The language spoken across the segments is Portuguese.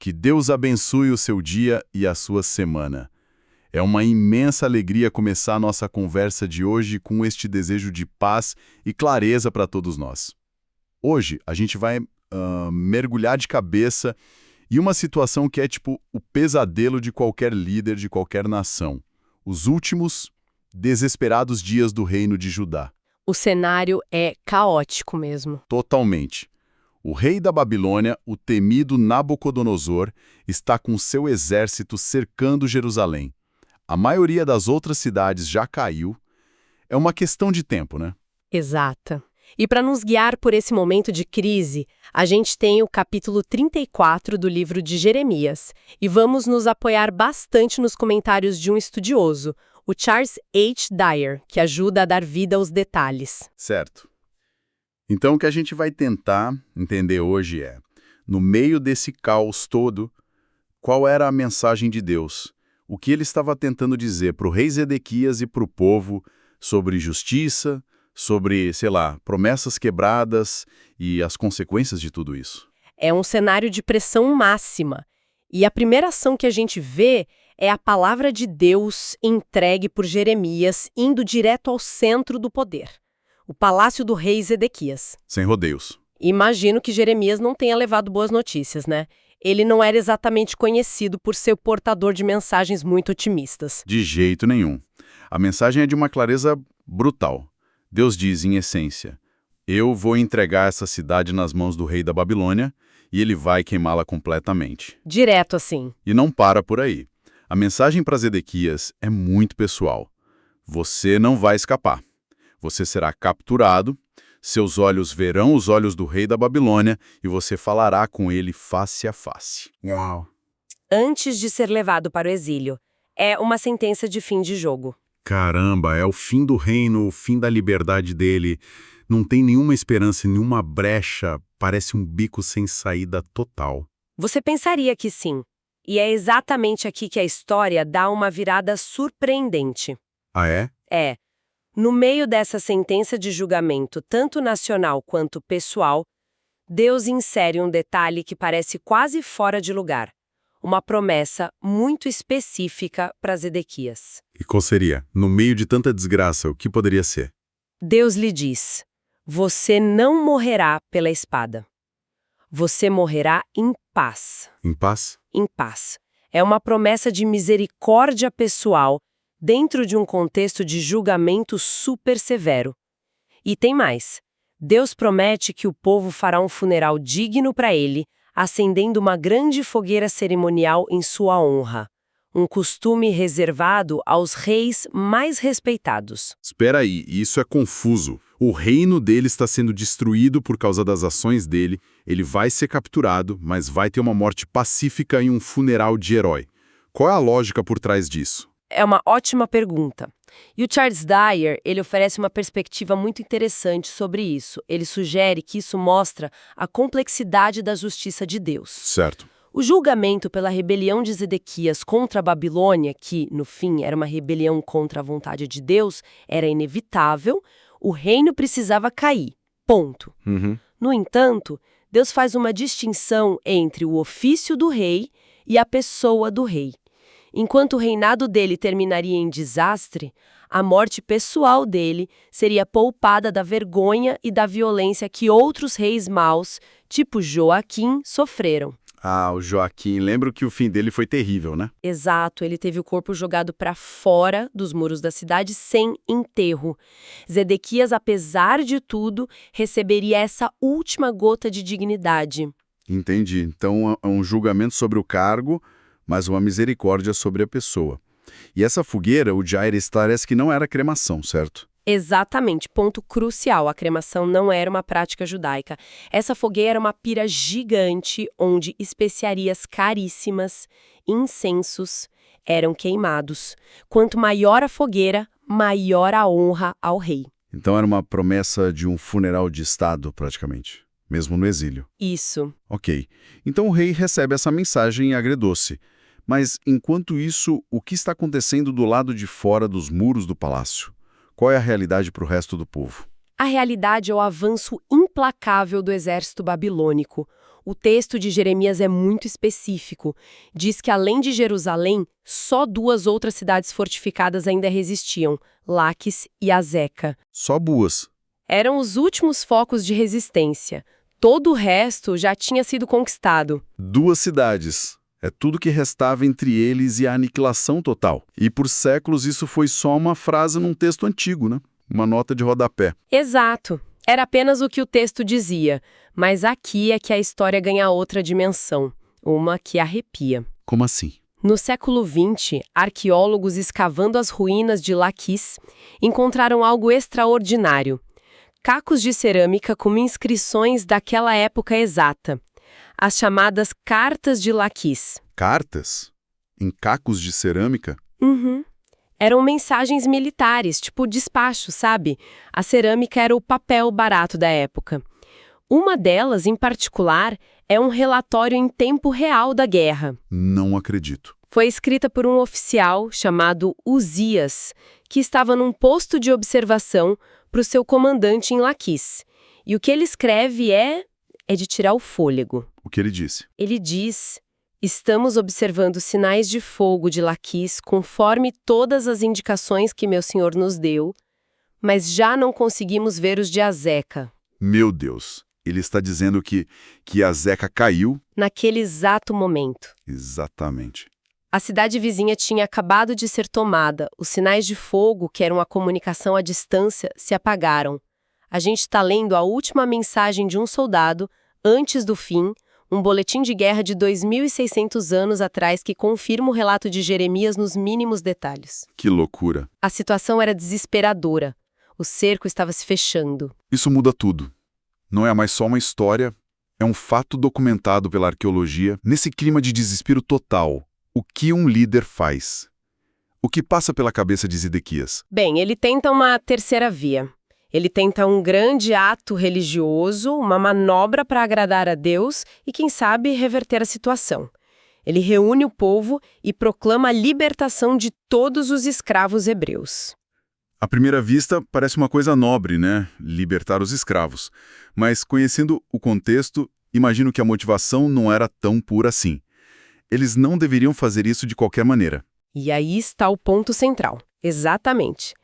Que Deus abençoe o seu dia e a sua semana. É uma imensa alegria começar a nossa conversa de hoje com este desejo de paz e clareza para todos nós. Hoje a gente vai mergulhar de cabeça em uma situação que é tipo o pesadelo de qualquer líder de qualquer nação. Os últimos, desesperados dias do reino de Judá. O cenário é caótico mesmo. Totalmente. O rei da Babilônia, o temido Nabucodonosor, está com seu exército cercando Jerusalém. A maioria das outras cidades já caiu. É uma questão de tempo, né? Exata. E para nos guiar por esse momento de crise, a gente tem o capítulo 34 do livro de Jeremias. E vamos nos apoiar bastante nos comentários de um estudioso, o Charles H. Dyer, que ajuda a dar vida aos detalhes. Certo. Então, o que a gente vai tentar entender hoje é, no meio desse caos todo, qual era a mensagem de Deus? O que ele estava tentando dizer para o rei Zedequias e para o povo sobre justiça, sobre, promessas quebradas e as consequências de tudo isso? É um cenário de pressão máxima. E a primeira ação que a gente vê é a palavra de Deus entregue por Jeremias indo direto ao centro do poder. O palácio do rei Zedequias. Sem rodeios. Imagino que Jeremias não tenha levado boas notícias, né? Ele não era exatamente conhecido por ser portador de mensagens muito otimistas. De jeito nenhum. A mensagem é de uma clareza brutal. Deus diz, em essência, eu vou entregar essa cidade nas mãos do rei da Babilônia e ele vai queimá-la completamente. Direto assim. E não para por aí. A mensagem para Zedequias é muito pessoal. Você não vai escapar. Você será capturado, seus olhos verão os olhos do rei da Babilônia e você falará com ele face a face. Uau! Antes de ser levado para o exílio. É uma sentença de fim de jogo. Caramba, é o fim do reino, o fim da liberdade dele. Não tem nenhuma esperança, nenhuma brecha. Parece um beco sem saída total. Você pensaria que sim. E é exatamente aqui que a história dá uma virada surpreendente. Ah, é? É. No meio dessa sentença de julgamento, tanto nacional quanto pessoal, Deus insere um detalhe que parece quase fora de lugar. Uma promessa muito específica para Zedequias. E qual seria? No meio de tanta desgraça, o que poderia ser? Deus lhe diz: você não morrerá pela espada. Você morrerá em paz. Em paz? Em paz. É uma promessa de misericórdia pessoal dentro de um contexto de julgamento super severo. E tem mais. Deus promete que o povo fará um funeral digno para ele, acendendo uma grande fogueira cerimonial em sua honra. Um costume reservado aos reis mais respeitados. Espera aí, isso é confuso. O reino dele está sendo destruído por causa das ações dele, ele vai ser capturado, mas vai ter uma morte pacífica em um funeral de herói. Qual é a lógica por trás disso? É uma ótima pergunta. E o Charles Dyer, ele oferece uma perspectiva muito interessante sobre isso. Ele sugere que isso mostra a complexidade da justiça de Deus. Certo. O julgamento pela rebelião de Zedequias contra a Babilônia, que, no fim, era uma rebelião contra a vontade de Deus, era inevitável, o reino precisava cair. Ponto. No entanto, Deus faz uma distinção entre o ofício do rei e a pessoa do rei. Enquanto o reinado dele terminaria em desastre, a morte pessoal dele seria poupada da vergonha e da violência que outros reis maus, tipo Joaquim, sofreram. Ah, o Joaquim, lembro que o fim dele foi terrível, né? Exato, ele teve o corpo jogado para fora dos muros da cidade sem enterro. Zedequias, apesar de tudo, receberia essa última gota de dignidade. Entendi. Então é um julgamento sobre o cargo, mas uma misericórdia sobre a pessoa. E essa fogueira, o Dyer esclarece que não era cremação, certo? Exatamente, ponto crucial. A cremação não era uma prática judaica. Essa fogueira era uma pira gigante onde especiarias caríssimas, incensos, eram queimados. Quanto maior a fogueira, maior a honra ao rei. Então era uma promessa de um funeral de Estado, praticamente, mesmo no exílio. Isso. Ok. Então o rei recebe essa mensagem agridoce. Mas, enquanto isso, o que está acontecendo do lado de fora dos muros do palácio? Qual é a realidade para o resto do povo? A realidade é o avanço implacável do exército babilônico. O texto de Jeremias é muito específico. Diz que, além de Jerusalém, só 2 outras cidades fortificadas ainda resistiam, Laquis e Azeca. Só Boas. Eram os últimos focos de resistência. Todo o resto já tinha sido conquistado. 2 cidades. É tudo que restava entre eles e a aniquilação total. E por séculos isso foi só uma frase num texto antigo, né? Uma nota de rodapé. Exato. Era apenas o que o texto dizia. Mas aqui é que a história ganha outra dimensão. Uma que arrepia. Como assim? No século XX, arqueólogos escavando as ruínas de Laquis encontraram algo extraordinário. Cacos de cerâmica com inscrições daquela época exata. As chamadas Cartas de Laquis. Cartas? Em cacos de cerâmica? Uhum. Eram mensagens militares, tipo despacho, sabe? A cerâmica era o papel barato da época. Uma delas, em particular, é um relatório em tempo real da guerra. Não acredito. Foi escrita por um oficial chamado Uzias, que estava num posto de observação para o seu comandante em Laquis. E o que ele escreve é de tirar o fôlego. O que ele disse? Ele diz: estamos observando sinais de fogo de Laquis conforme todas as indicações que meu senhor nos deu, mas já não conseguimos ver os de Azeca. Meu Deus, ele está dizendo que Azeca caiu? Naquele exato momento. Exatamente. A cidade vizinha tinha acabado de ser tomada, os sinais de fogo, que eram a comunicação à distância, se apagaram. A gente está lendo a última mensagem de um soldado, antes do fim, um boletim de guerra de 2.600 anos atrás que confirma o relato de Jeremias nos mínimos detalhes. Que loucura. A situação era desesperadora. O cerco estava se fechando. Isso muda tudo. Não é mais só uma história, é um fato documentado pela arqueologia. Nesse clima de desespero total, o que um líder faz? O que passa pela cabeça de Zedequias? Bem, ele tenta uma terceira via. Ele tenta um grande ato religioso, uma manobra para agradar a Deus e, quem sabe, reverter a situação. Ele reúne o povo e proclama a libertação de todos os escravos hebreus. À primeira vista, parece uma coisa nobre, né? Libertar os escravos. Mas, conhecendo o contexto, imagino que a motivação não era tão pura assim. Eles não deveriam fazer isso de qualquer maneira. E aí está o ponto central. Exatamente.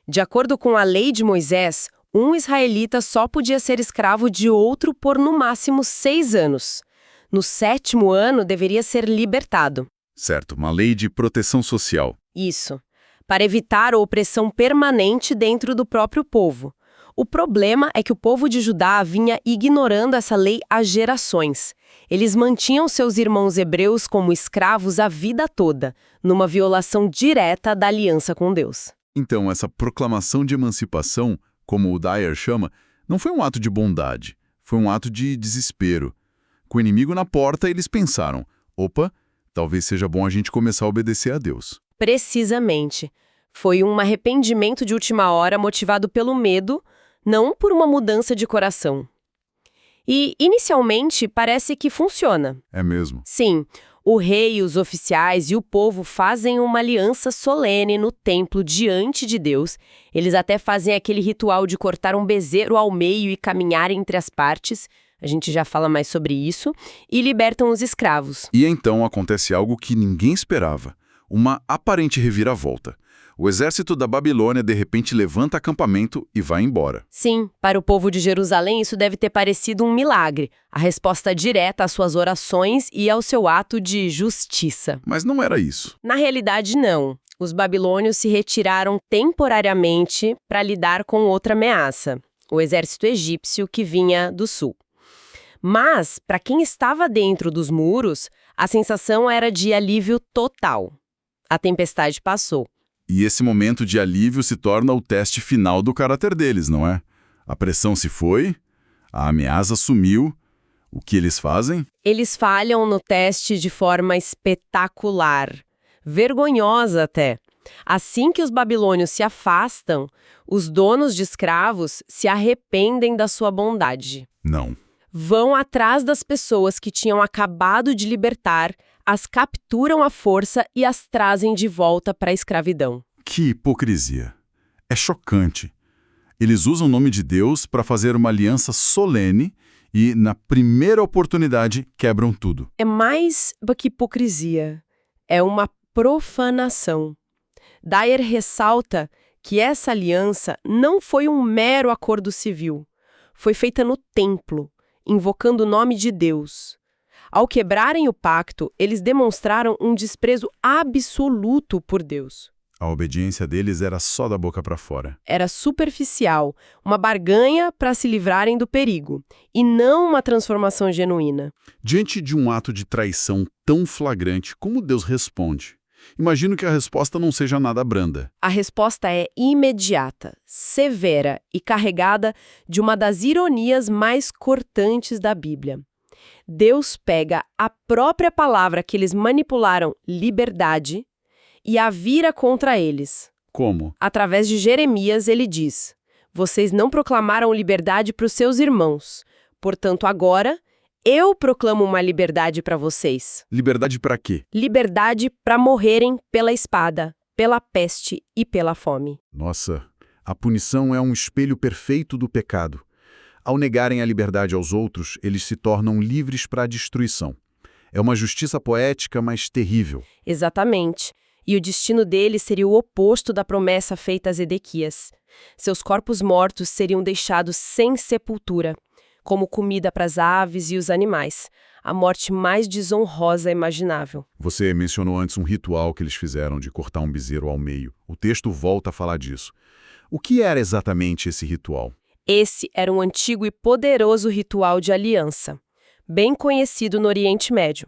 De acordo com a lei de Moisés, um israelita só podia ser escravo de outro por no máximo 6 anos. No 7º ano, deveria ser libertado. Certo, uma lei de proteção social. Isso. Para evitar a opressão permanente dentro do próprio povo. O problema é que o povo de Judá vinha ignorando essa lei há gerações. Eles mantinham seus irmãos hebreus como escravos a vida toda, numa violação direta da aliança com Deus. Então, essa proclamação de emancipação, como o Dyer chama, não foi um ato de bondade, foi um ato de desespero. Com o inimigo na porta, eles pensaram, opa, talvez seja bom a gente começar a obedecer a Deus. Precisamente. Foi um arrependimento de última hora motivado pelo medo, não por uma mudança de coração. E, inicialmente, parece que funciona. É mesmo? Sim, o rei, os oficiais e o povo fazem uma aliança solene no templo diante de Deus. Eles até fazem aquele ritual de cortar um bezerro ao meio e caminhar entre as partes. A gente já fala mais sobre isso. E libertam os escravos. E então acontece algo que ninguém esperava. Uma aparente reviravolta. O exército da Babilônia de repente levanta acampamento e vai embora. Sim, para o povo de Jerusalém isso deve ter parecido um milagre, a resposta direta às suas orações e ao seu ato de justiça. Mas não era isso. Na realidade, não. Os babilônios se retiraram temporariamente para lidar com outra ameaça, o exército egípcio que vinha do sul. Mas, para quem estava dentro dos muros, a sensação era de alívio total. A tempestade passou. E esse momento de alívio se torna o teste final do caráter deles, não é? A pressão se foi, a ameaça sumiu. O que eles fazem? Eles falham no teste de forma espetacular, vergonhosa até. Assim que os babilônios se afastam, os donos de escravos se arrependem da sua bondade. Não. Vão atrás das pessoas que tinham acabado de libertar, as capturam à força e as trazem de volta para a escravidão. Que hipocrisia. É chocante. Eles usam o nome de Deus para fazer uma aliança solene E, na primeira oportunidade, quebram tudo. É mais do que hipocrisia. É uma profanação. Dyer ressalta que essa aliança não foi um mero acordo civil. Foi feita no templo, invocando o nome de Deus. Ao quebrarem o pacto, eles demonstraram um desprezo absoluto por Deus. A obediência deles era só da boca para fora. Era superficial, uma barganha para se livrarem do perigo, e não uma transformação genuína. Diante de um ato de traição tão flagrante, como Deus responde? Imagino que a resposta não seja nada branda. A resposta é imediata, severa e carregada de uma das ironias mais cortantes da Bíblia. Deus pega a própria palavra que eles manipularam, liberdade, e a vira contra eles. Como? Através de Jeremias, ele diz: vocês não proclamaram liberdade para os seus irmãos, portanto agora eu proclamo uma liberdade para vocês. Liberdade para quê? Liberdade para morrerem pela espada, pela peste e pela fome. Nossa, a punição é um espelho perfeito do pecado. Ao negarem a liberdade aos outros, eles se tornam livres para a destruição. É uma justiça poética, mas terrível. Exatamente. E o destino deles seria o oposto da promessa feita a Zedequias. Seus corpos mortos seriam deixados sem sepultura, como comida para as aves e os animais. A morte mais desonrosa imaginável. Você mencionou antes um ritual que eles fizeram de cortar um bezerro ao meio. O texto volta a falar disso. O que era exatamente esse ritual? Esse era um antigo e poderoso ritual de aliança, bem conhecido no Oriente Médio.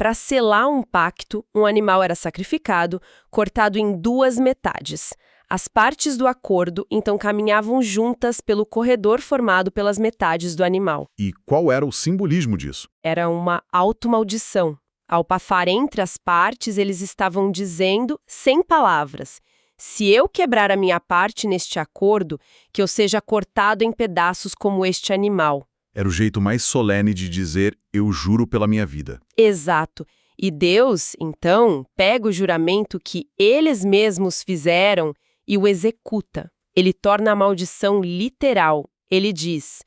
Para selar um pacto, um animal era sacrificado, cortado em duas metades. As partes do acordo, então, caminhavam juntas pelo corredor formado pelas metades do animal. E qual era o simbolismo disso? Era uma automaldição. Ao passar entre as partes, eles estavam dizendo, sem palavras: se eu quebrar a minha parte neste acordo, que eu seja cortado em pedaços como este animal. Era o jeito mais solene de dizer, eu juro pela minha vida. Exato. E Deus, então, pega o juramento que eles mesmos fizeram e o executa. Ele torna a maldição literal. Ele diz: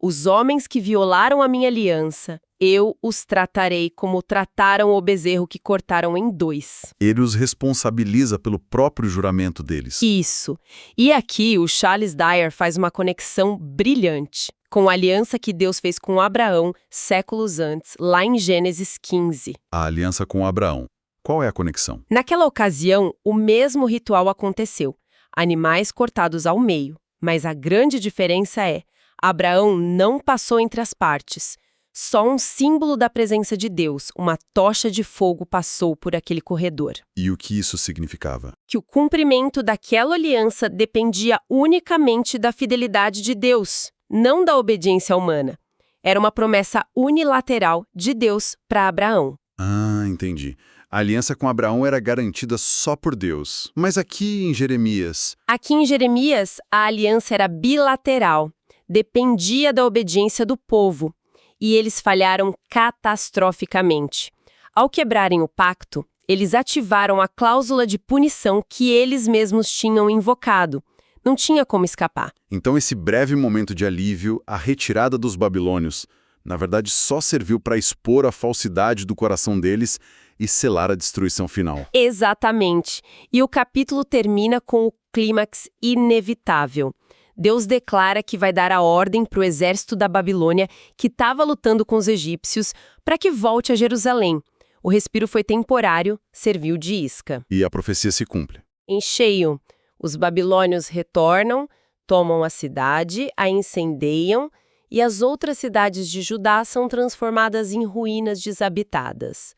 os homens que violaram a minha aliança, eu os tratarei como trataram o bezerro que cortaram em dois. Ele os responsabiliza pelo próprio juramento deles. Isso. E aqui o Charles Dyer faz uma conexão brilhante com a aliança que Deus fez com Abraão séculos antes, lá em Gênesis 15. A aliança com Abraão. Qual é a conexão? Naquela ocasião, o mesmo ritual aconteceu. Animais cortados ao meio. Mas a grande diferença é: Abraão não passou entre as partes. Só um símbolo da presença de Deus, uma tocha de fogo, passou por aquele corredor. E o que isso significava? Que o cumprimento daquela aliança dependia unicamente da fidelidade de Deus, não da obediência humana. Era uma promessa unilateral de Deus para Abraão. Ah, entendi. A aliança com Abraão era garantida só por Deus. Mas aqui em Jeremias... Aqui em Jeremias, a aliança era bilateral. Dependia da obediência do povo. E eles falharam catastroficamente. Ao quebrarem o pacto, eles ativaram a cláusula de punição que eles mesmos tinham invocado. Não tinha como escapar. Então esse breve momento de alívio, a retirada dos babilônios, na verdade só serviu para expor a falsidade do coração deles e selar a destruição final. Exatamente. E o capítulo termina com o clímax inevitável. Deus declara que vai dar a ordem para o exército da Babilônia, que estava lutando com os egípcios, para que volte a Jerusalém. O respiro foi temporário, serviu de isca. E a profecia se cumpre. Em cheio, os babilônios retornam, tomam a cidade, a incendeiam, e as outras cidades de Judá são transformadas em ruínas desabitadas.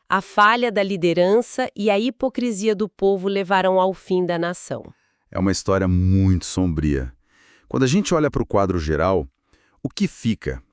A falha da liderança e a hipocrisia do povo levaram ao fim da nação. É uma história muito sombria. Quando a gente olha para o quadro geral, o que fica?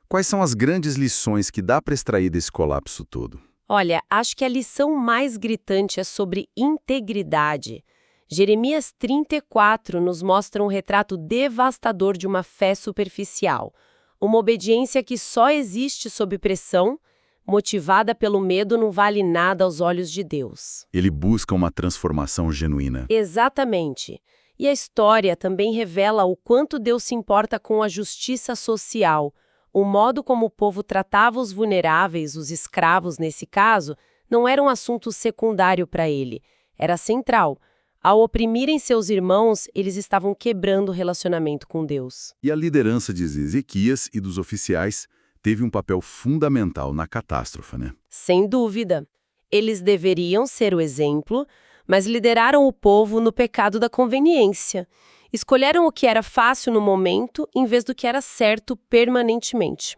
Quais são as grandes lições que dá para extrair desse colapso todo? Olha, acho que a lição mais gritante é sobre integridade. Jeremias 34 nos mostra um retrato devastador de uma fé superficial. Uma obediência que só existe sob pressão, motivada pelo medo, não vale nada aos olhos de Deus. Ele busca uma transformação genuína. Exatamente. E a história também revela o quanto Deus se importa com a justiça social, O modo como o povo tratava os vulneráveis, os escravos nesse caso, não era um assunto secundário para ele, era central. Ao oprimirem seus irmãos, eles estavam quebrando o relacionamento com Deus. E a liderança de Ezequias e dos oficiais teve um papel fundamental na catástrofe, né? Sem dúvida. Eles deveriam ser o exemplo, mas lideraram o povo no pecado da conveniência. Escolheram o que era fácil no momento, em vez do que era certo permanentemente.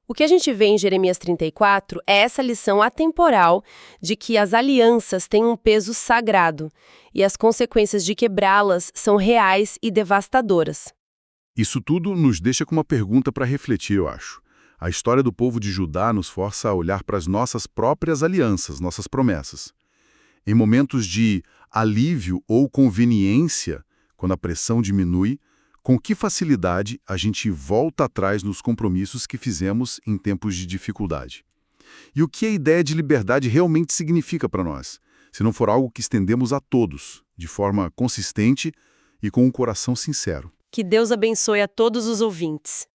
O que a gente vê em Jeremias 34 é essa lição atemporal de que as alianças têm um peso sagrado e as consequências de quebrá-las são reais e devastadoras. Isso tudo nos deixa com uma pergunta para refletir, eu acho. A história do povo de Judá nos força a olhar para as nossas próprias alianças, nossas promessas. Em momentos de alívio ou conveniência, quando a pressão diminui, com que facilidade a gente volta atrás nos compromissos que fizemos em tempos de dificuldade? E o que a ideia de liberdade realmente significa para nós, se não for algo que estendemos a todos, de forma consistente e com um coração sincero? Que Deus abençoe a todos os ouvintes.